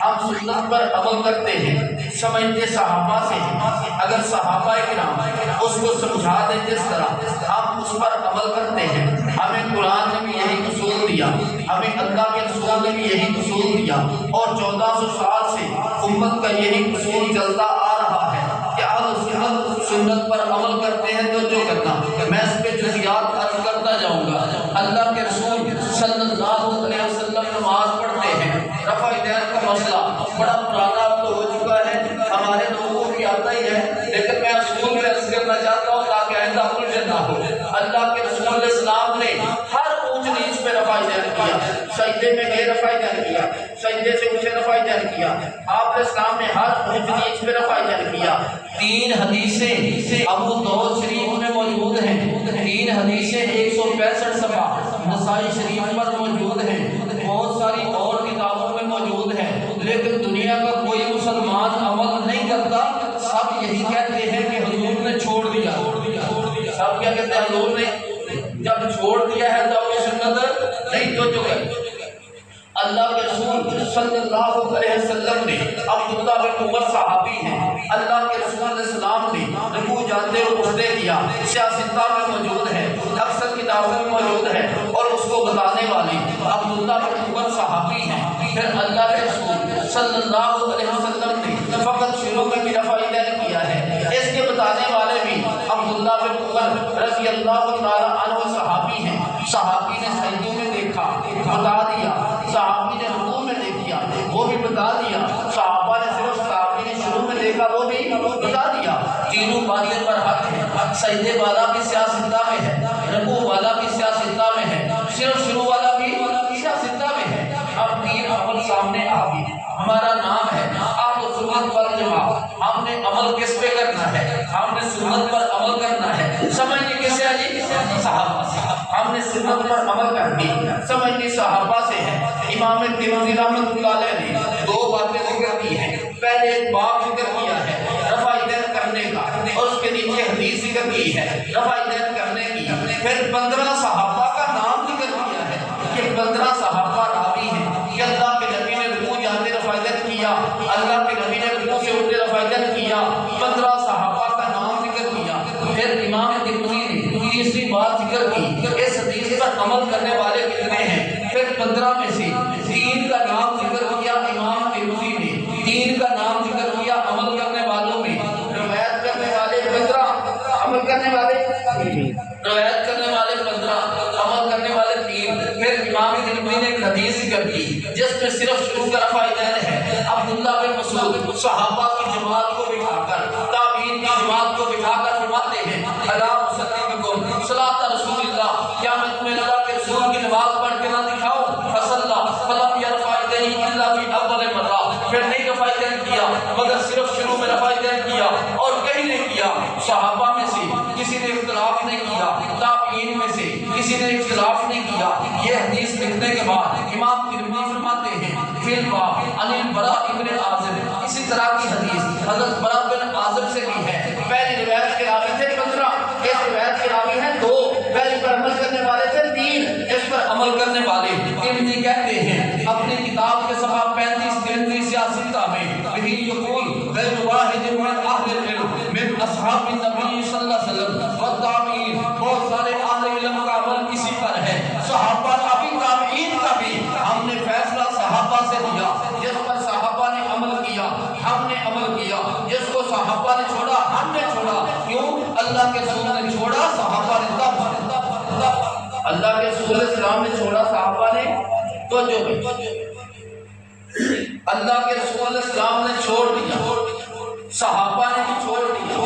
ہم سنت پر عمل کرتے ہیں سمجھتے صحابہ سے ہیں۔ اگر صحابہ کرام اس کو سمجھا دیں جس طرح ہم اس پر عمل کرتے ہیں، ہمیں قرآن نے بھی یہی اصول دیا، ہمیں اللہ کے رسول نے بھی یہی اصول دیا، اور 1400 سال سے امت کا یہی اصول چلتا آ رہا ہے کہ اہل سنت پر عمل کرتے ہیں تو جو کرنا۔ میں اس پہ جزیات عرض کرتا جاؤں گا۔ اللہ کے رسول صلی اللہ علیہ وسلم نماز پڑھتے ہیں، رفع دین کا مسئلہ بڑا پرانا اب تو ہو چکا ہے، ہمارے لوگوں کو بھی آتا ہی ہے، لیکن میں اصول میں عرض کرنا چاہتا ہوں تاکہ آئندہ الجھن نہ ہو۔ اللہ کے رسول علیہ السلام نے ہر اونچ نیچ پہ رفع دین کیا، سجدے میں گئے رفع دین کیا، سجدے سے اٹھے رفع دین کیا، آپ علیہ السلام نے ہر اونچ نیچ پہ رفع دین کیا۔ 3 حدیثیں ابو داؤد شریف میں موجود ہیں، 3 حدیثیں 165 صفحہ نسائی شریف پر موجود ہیں، بہت ساری اور کتابوں میں موجود ہیں، لیکن دنیا کا کوئی مسلمان عمل نہیں کرتا۔ سب یہی کہتے ہیں کہ حضور نے چھوڑ دیا، سب کیا کہتے ہیں؟ حضور نے جب چھوڑ دیا ہے تو اپنی سنت نہیں تو جو ہے۔ اللہ کے رسول صلی اللہ علیہ وسلم نے عبداللہ بن عمر صحابی ہیں، اللہ کے رسول علیہ السلام نے رکوع جاتے ہوئے سجدے کیا، سیاستہ میں موجود ہے، اکثر کتابوں میں موجود ہے، اور اس کو بتانے والے عبداللہ بن عمر صحابی ہیں۔ پھر اللہ کے رسول صلی اللہ علیہ وسلم نے فقط شروع میں بھی رفع دین کیا ہے، اس کے بتانے والے بھی عبداللہ بن عمر رضی اللہ تعالیٰ عنہ صحابی ہیں۔ صحابی نے سجدوں میں دیکھا، بتا دیا، صحابی نے رکوع میں دیکھا، وہ بھی بتا دیا، صحابہ نے صرف صحابی نے شروع میں دیکھا، وہ بھی بتا دیا۔ تینوں باتیں پر حق ہے، سجدے والا بھی سیاستہ میں ہے، رکوع والا بھی سیاستہ میں ہے، صرف شروع والا بھی سیاستہ میں ہے۔ اب 3 عمل سامنے آ گئے، ہمارا نام ہے اہل سنت والجماعت، ہم نے عمل کس پہ کرنا ہے؟ ہم نے سنت پر عمل کرنا ہے۔ سمجھنے کس سے جی؟ صحابہ سے۔ ہم نے سنت پر عمل کرنی، سمجھنی صحابہ سے ہے۔ امام ترمذی رحمۃ اللہ علیہ نے 2 باتیں ذکر کی ہیں۔ پہلے ایک باب ذکر کیا ہے رفع دین کرنے کا، اور اس کے نیچے حدیث ذکر کی ہے رفع دین کرنے کی۔ پھر 15 صحابہ کا نام ذکر کیا ہے کہ 15 صحابہ راوی ہیں کہ اللہ کے نبی نے رکوع جاتے رفع دین کیا، اللہ کے نبی نے رکوع سے اٹھتے رفع دین کیا، 15 صحابہ کا نام ذکر کیا۔ پھر امام ترمذی نے تیسری بات ذکر کی، اس حدیث پر عمل کرنے والے کتنے ہیں؟ پھر 15 میں سے 3 کا نام ذکر کیا امام ترمذی نے، 3 کا نام ذکر کیا عمل کرنے والوں میں۔ روایت کرنے والے 15، عمل کرنے والے روایت کرنے والے 15، عمل کرنے والے 3۔ پھر امام ترمذی نے ایک حدیث ذکر کی جس میں صرف شروع کا رفع دین ہے۔ عبداللہ بن مسعود صحابہ کی جماعت کو بٹھا کر، تابعین کی جماعت کو بٹھا کر فرماتے ہیں الا اصلی بکم صلاۃ رسول اللہ، کیا میں تمہیں اللہ کے رسول کی نماز پڑھ کے نہ دکھاؤں؟ فصلی فلم یرفع یدیہ الا فی اول مرہ، پھر نہیں رفع دین کیا مگر صرف شروع میں رفع دین کیا، اور کہیں نہیں کیا۔ صحابہ میں سے کسی نے اختلاف نہیں کیا، تابعین میں سے کسی نے اختلاف نہیں کیا۔ یہ حدیث لکھنے کے بعد امام ترمذی فرماتے ہیں فی الباب عن البراء بن عازب، اسی طرح کی حدیث حضرت براء بن عازب سے بھی ہے۔ پہلی روایت کے راوی تھے 15، اس روایت کے راوی ہیں 2، پہلی پر عمل کرنے والے تھے 3، اس پر عمل کرنے والے۔ ترمذی کہتے ہیں اپنی کتاب کے صفحہ 35-33 یا 6 میں وہی یقول غیر واحد من اہل العلم من اصحاب النبی صلی اللہ علیہ وسلم والتابعین، بہت سارے اہل علم کا عمل اسی پر ہے، صحابہ کا بھی تابعین کا بھی۔ ہم نے فیصلہ صحابہ سے دیا، جس پر صحابہ نے عمل کیا ہم نے عمل کیا، جس کو صحابہ نے چھوڑا ہم نے چھوڑا۔ کیوں؟ اللہ کے رسول نے چھوڑا، صحابہ نے تب اللہ کے رسول علیہ السلام نے چھوڑا، صحابہ نے تو جو اللہ کے رسول علیہ السلام نے چھوڑ دیا، صحابہ نے بھی چھوڑ دیا۔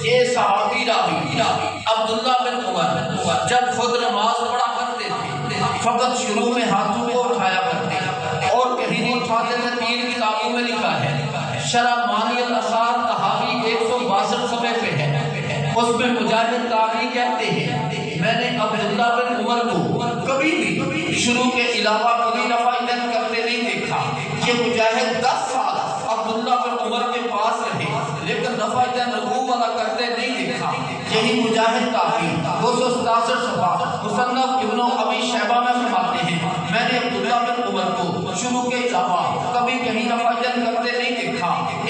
یہ صحابی راوی عبداللہ بن عمر جب خود نماز پڑھا کرتے تھے فقط شروع میں ہاتھوں کو اٹھایا کرتے اور کہیں نہیں اٹھاتے تھے۔ 3 کتابوں میں لکھا ہے، شرح مانی الاثار تحاوی 162 صفحے پہ ہے، اس میں مجاہد تابعی کہتے ہیں میں نے عبداللہ بن عمر کو کبھی بھی شروع کے علاوہ کبھی رفع دین کرتے نہیں دیکھا۔ یہ مجاہد 10 سال عبداللہ بن عمر کے پاس رہے لیکن رفع دین رکوع والا کرتے نہیں دیکھا۔ یہی مجاہد تابعی 267 صفحہ مصنف ابن ابی شیبہ میں فرماتے ہیں میں نے عبداللہ بن عمر کو شروع کے علاوہ کبھی کہیں رفع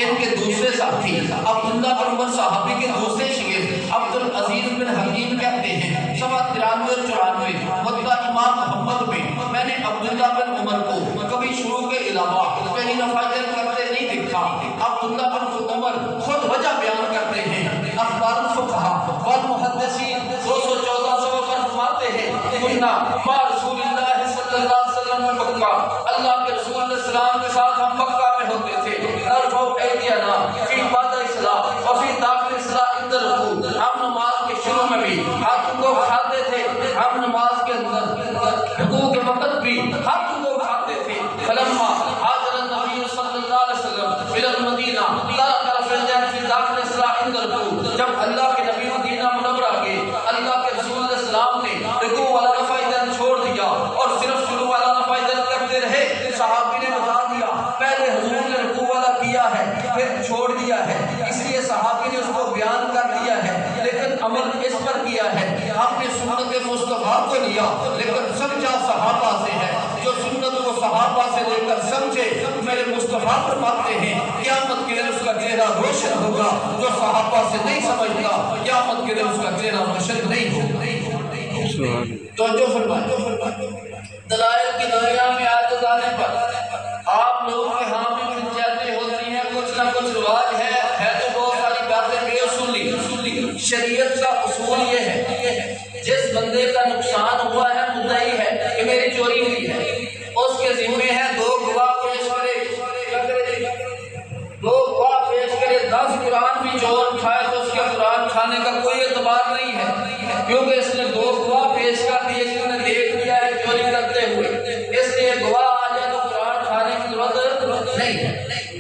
ان کے دوسرے ساتھی عبداللہ بن عمر صحابی کے دوسرے شاگرد عبدالعزیز بن حکیم کہتے ہیں سوا 93 اور 94 مدہ امام محمد میں نے عبداللہ بن عمر کو کبھی شروع کے علاوہ کہیں نفاذ کرتے نہیں دیکھا۔ عبداللہ بن عمر خود وجہ بیان کرتے ہیں، اخبار الفقہاء والمحدثین 214 صفحہ پر فرماتے ہیں کنا مع رسول اللہ صلی اللہ علیہ وسلم مکہ، اللہ کے رسول علیہ السلام کے ساتھ ہم مکہ میں ہوتے تھے، نرفع ایدینا فی بعد الصلاۃ وفی داخل الصلاۃ عند الرکوع، ہم نماز کے شروع میں بھی ہاتھوں کو اٹھاتے تھے، ہم نماز کے اندر رکوع کے وقت بھی ہاتھوں کو اٹھاتے تھے۔ فلما حاضر النبی صلی اللہ علیہ وسلم الى المدینہ ترک رفعین فی داخل الصلاۃ عند الرکوع، جب اللہ کے نبی مدینہ منورہ گئے اللہ کے رسول علیہ السلام نے رکوع والا رفع یدین چھوڑ دیا اور صرف شروع والا رفع یدین کرتے رہے۔ صحابی نے بتا دیا پہلے حضور نے رکوع والا کیا ہے پھر چھوڑ دیا ہے، اس لیے صحابی نے اس کو بیان کر دیا ہے لیکن عمل اس پر کیا ہے۔ ہم نے سنت مصطفیٰ کو لیا لیکن سمجھا صحابہ سے ہے، جو سنت کو صحابہ سے لے کر سمجھے میرے مصطفیٰ فرماتے ہیں قیامت کے دن اس کا چہرہ روشن ہوگا، جو صحابہ سے نہیں سمجھتا قیامت کے دن اس کا چہرہ روشن نہیں ہوگا۔ تو جو فرمائے دلائل کی دنیا میں آج جانے پر آپ لوگوں کے ہاں بھی پنچایتیں ہوتی ہیں، کچھ نہ کچھ رواج ہے تو بہت ساری باتیں بے اصولی۔ شریعت کا اصول یہ ہے جس بندے کا نقصان ہوا ہے مدعی ہے کہ میری چوری ہوئی ہے، اس کے ذمہ ہے 2 گواہ پیش کرے، 2 گواہ پیش کرے، 10 قرآن بھی چور اٹھائے تو اس کے قرآن کھانے کا کوئی اعتبار نہیں ہے، کیونکہ اس نے 2 گواہ پیش کر دیے کہ انہیں دیکھ لیا ہے چوری کرتے ہوئے، اس لیے گواہ آ جائے تو قرآن کھانے کی ضرورت نہیں ہے۔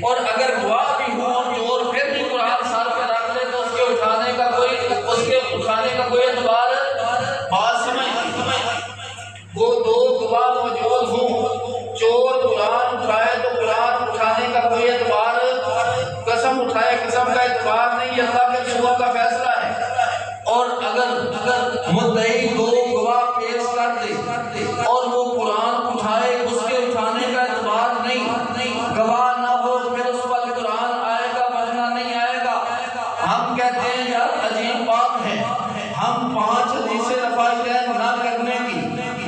اور اگر گواہ بھی ہو اور چور پھر بھی قرآن سر پہ رکھ لے تو اس کے اٹھانے کا کوئی اعتبار بات سمجھ وہ 2 گواہ موجود ہوں، چور قرآن اٹھائے تو قرآن اٹھانے کا کوئی اعتبار، قسم اٹھائے قسم کا اعتبار نہیں، اللہ کے رسول کا فیصلہ ہے۔ اور اگر مدعی 2 گواہ پیش کر دے اور وہ قرآن اٹھائے اس کے اٹھانے کا اعتبار نہیں، گواہ نہ ہو پھر اس وقت قرآن آئے گا ورنہ نہیں آئے گا۔ ہم کہتے ہیں یار عجیب بات ہے، ہم 5 حدیثیں رفع یدین نہ کرنے کی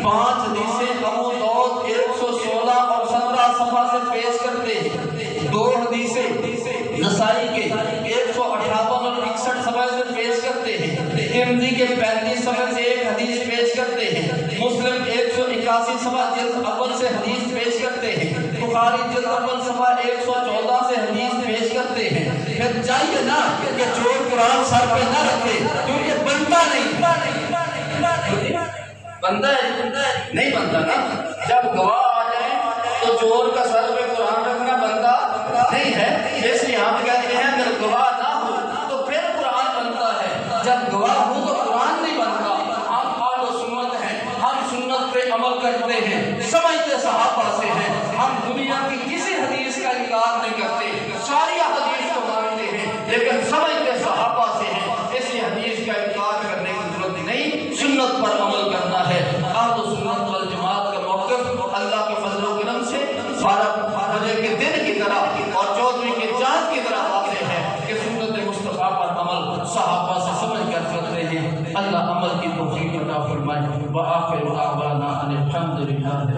5 حدیثیں ابو داؤد 116 اور 17 صفحہ سے پیش کرتے ہیں، 2 حدیثیں نسائی کے 158 اور 61 صفحہ سے پیش کرتے ہیں، ترمذی کے 35 صفحہ سے ایک حدیث پیش کرتے ہیں، مسلم 181 صفحہ جلد اول سے حدیث پیش کرتے ہیں، بخاری جلد اول صفحہ 114 سے حدیث پیش کرتے ہیں۔ پھر چاہیے نا کہ چور قرآن سر پہ نہ رکھے کیونکہ بنتا نہیں بندہ نہیں بنتا نا، جب گواہ آ جائیں تو چور کا سر پہ قرآن رکھنا بنتا نہیں ہے، اس لیے ہم کہتے ہیں اگر گواہ نہ ہو تو پھر قرآن بنتا ہے، جب گواہ ہو تو قرآن نہیں بنتا۔ ہم اہل سنت ہیں، ہم سنت پہ عمل کرتے ہیں، سمجھتے صحابہ سے ہیں، ہم دنیا کی کسی حدیث کا انکار نہیں کرتے، ساری حدیث کو مانتے ہیں لیکن سمجھتے صحابہ سے ہیں، اس لیے حدیث کا انکار کرنے کی ضرورت نہیں، سنت پر عمل کرنا ہے۔ اہل سنت والجماعت کا موقف اللہ کے فضل و کرم سے 12 بجے کے دن کی طرح اور 14ویں کے چاند کی طرح واضح ہے کہ سنت مصطفیٰ پر عمل صحابہ سے سمجھ کر کرتے ہیں۔ اللہ عمل کی توفیق عطا فرمائے۔ وآخر دعوانا ان الحمد للہ۔